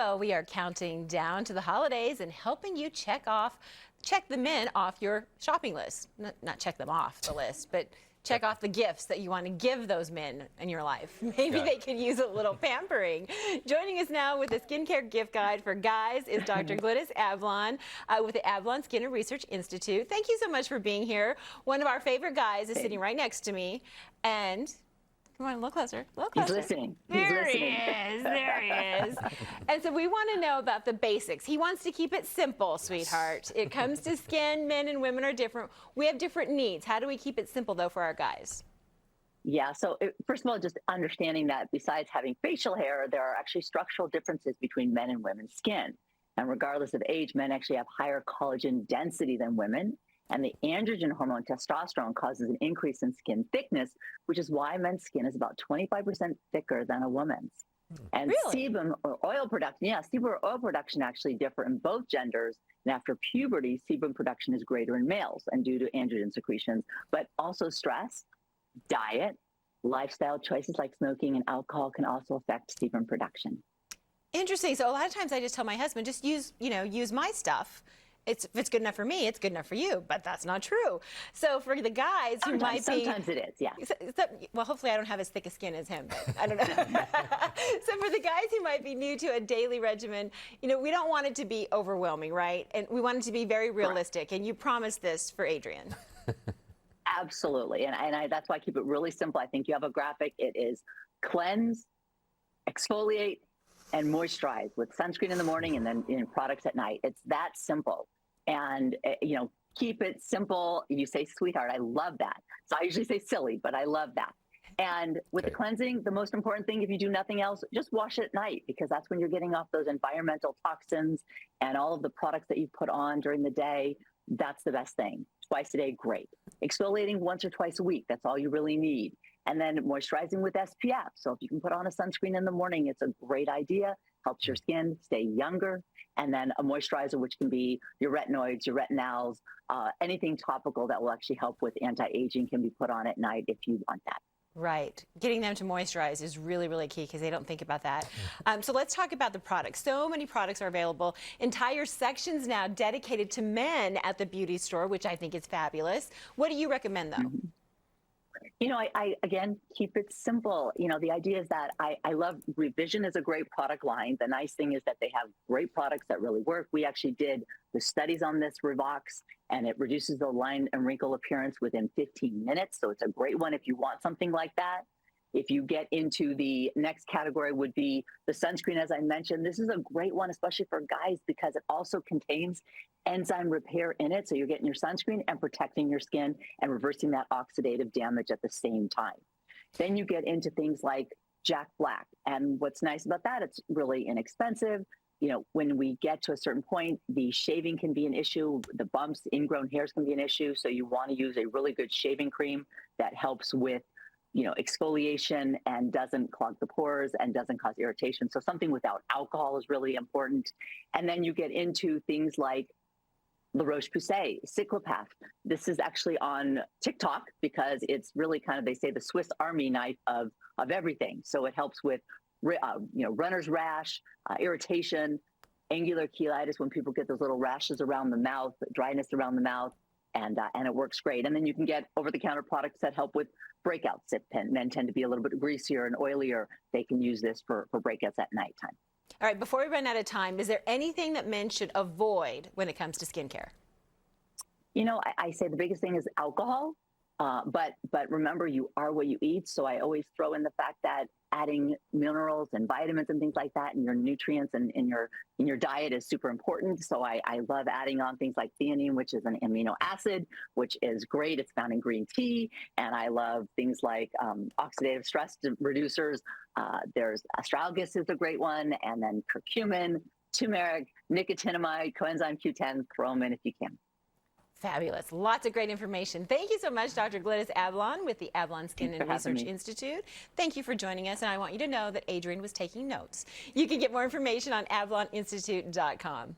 Well, we are counting down to the holidays and helping you check the men off your shopping list. Not check them off the list, but check off the gifts that you want to give those men in your life. Maybe they could use a little pampering. Joining us now with the skincare gift guide for guys is Dr. Glynis Ablon with the Ablon Skin and Research Institute. Thank you so much for being here. One of our favorite guys is sitting right next to me, and come on, look closer. Look closer. He's listening. There he is. There he is. And so we want to know about the basics. He wants to keep it simple, sweetheart. It comes to skin. Men and women are different. We have different needs. How do we keep it simple, though, for our guys? Yeah, so first of all, just understanding that besides having facial hair, there are actually structural differences between men and women's skin. And regardless of age, men actually have higher collagen density than women. And the androgen hormone, testosterone, causes an increase in skin thickness, which is why men's skin is about 25% thicker than a woman's. And really? sebum or oil production, sebum or oil production actually differ in both genders. And after puberty, sebum production is greater in males and due to androgen secretions, but also stress, diet, lifestyle choices like smoking and alcohol can also affect sebum production. Interesting. So a lot of times I just tell my husband, just use my stuff. If it's good enough for me, it's good enough for you, but that's not true. So for the guys who might be... Sometimes it is, yeah. Well, hopefully I don't have as thick a skin as him, but I don't know. So for the guys who might be new to a daily regimen, we don't want it to be overwhelming, right? And we want it to be very realistic, and you promised this for Adrian. Absolutely, and that's why I keep it really simple. I think you have a graphic. It is cleanse, exfoliate, and moisturize with sunscreen in the morning and then products at night. It's that simple. And, keep it simple. You say, sweetheart, I love that. So I usually say silly, but I love that. And with the cleansing, the most important thing, if you do nothing else, just wash it at night, because that's when you're getting off those environmental toxins and all of the products that you put on during the day. That's the best thing. Twice a day, great. Exfoliating once or twice a week, that's all you really need. And then moisturizing with SPF. So if you can put on a sunscreen in the morning, it's a great idea. Helps your skin stay younger. And then a moisturizer, which can be your retinoids, your retinols, anything topical that will actually help with anti-aging can be put on at night if you want that. Right. Getting them to moisturize is really, really key because they don't think about that. So let's talk about the products. So many products are available. Entire sections now dedicated to men at the beauty store, which I think is fabulous. What do you recommend, though? I again, keep it simple. The idea is that I love Revision is a great product line. The nice thing is that they have great products that really work. We actually did the studies on this Revox, and it reduces the line and wrinkle appearance within 15 minutes. So it's a great one if you want something like that. If you get into the next category would be the sunscreen, as I mentioned. This is a great one, especially for guys, because it also contains enzyme repair in it. So you're getting your sunscreen and protecting your skin and reversing that oxidative damage at the same time. Then you get into things like Jack Black. And what's nice about that, it's really inexpensive. When we get to a certain point, the shaving can be an issue. The bumps, ingrown hairs can be an issue. So you want to use a really good shaving cream that helps with exfoliation and doesn't clog the pores and doesn't cause irritation. So something without alcohol is really important. And then you get into things like La Roche-Posay, Cyclopath. This is actually on TikTok because it's really kind of, they say, the Swiss Army knife of everything. So it helps with, runner's rash, irritation, angular cheilitis, when people get those little rashes around the mouth, dryness around the mouth. And it works great. And then you can get over-the-counter products that help with breakouts. If men tend to be a little bit greasier and oilier, they can use this for breakouts at nighttime. All right, before we run out of time, is there anything that men should avoid when it comes to skincare? I say the biggest thing is alcohol, but remember, you are what you eat. So I always throw in the fact that adding minerals and vitamins and things like that and your nutrients and in your diet is super important. So I love adding on things like theanine, which is an amino acid, which is great. It's found in green tea. And I love things like oxidative stress reducers. There's astragalus is a great one. And then curcumin, turmeric, nicotinamide, coenzyme Q10, throw them in if you can. Fabulous. Lots of great information. Thank you so much, Dr. Glynis Ablon with the Ablon Skin and Research Institute. Thank you for joining us, and I want you to know that Adrian was taking notes. You can get more information on abloninstitute.com.